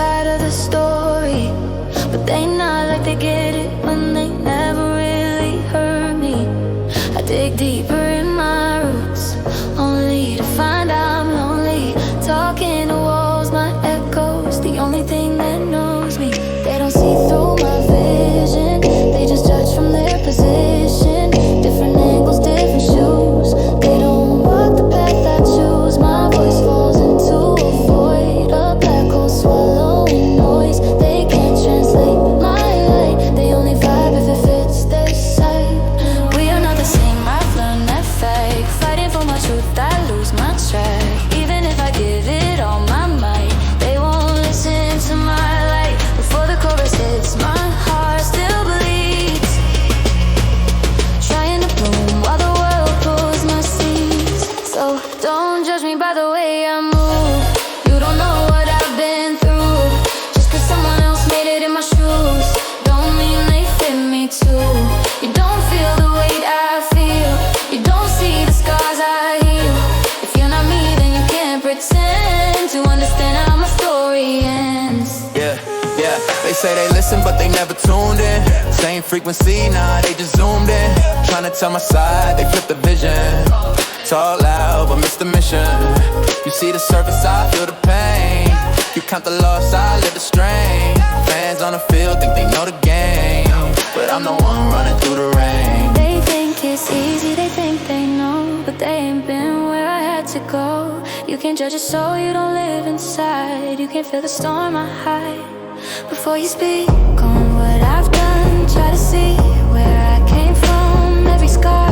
side of the story, but they nod like they get it when they never really heard me. I dig deeper in my roots, only to find I'm lonely. Talking to walls, my echoes, the only thing that knows me. They don't see through my vision, they just judge from their position. Different angles, different shoes, they don't walk the path I choose. My voice falls into a void, a black hole swallowing noise. They can't translate my light, they only vibe if it fits their sight. We are not the same, I've learned that fact. Fighting for my truth, I lose my track. Even if I give it all my might, they won't listen to my light. Before the chorus hits, my heart still bleeds, trying to bloom while the world pulls my seeds. So don't judge me by the way I move, you don't know what I've been through. Just cause someone else made it in my shoes, don't mean they fit me too. You don't feel the weight I feel, you don't see the scars I heal. If you're not me, then you can't pretend to understand how my story ends. Yeah, yeah, they say they listen but they never tuned in. Same frequency, nah, they just zoomed in. Trying to tell my side, they flip the vision. Talk loud but miss the mission. You see the surface, I feel the pain. You count the loss, I live the strain. Fans on the field think they know the game, but I'm the one running through the rain. They think it's easy, they think they know, but they ain't been where I had to go. You can't judge a soul, you don't live inside. You can't feel the storm I hide. Before you speak on what I've done, try to see where I came from. Every scar,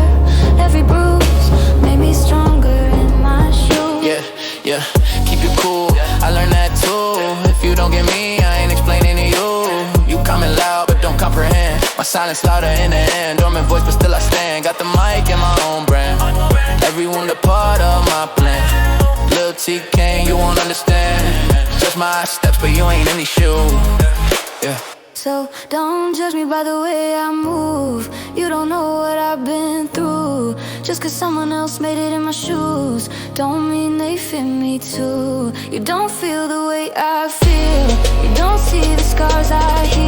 every bruise made me stronger in my shoes. Yeah, yeah, keep it cool, I learned that too. If you don't get me, I ain't explaining to you. You coming loud but don't comprehend. My silence louder in the end. Dormant voice but still I stand. Got the mic in my own brand. Everyone a part of my plan. Lil' TK, you won't understand. Just my steps but you ain't in these shoes. Yeah. So don't judge me by the way I move, you don't know what I've been through. Just cause someone else made it in my shoes, don't mean they fit me too. You don't feel the way I feel, you don't see the scars I heal.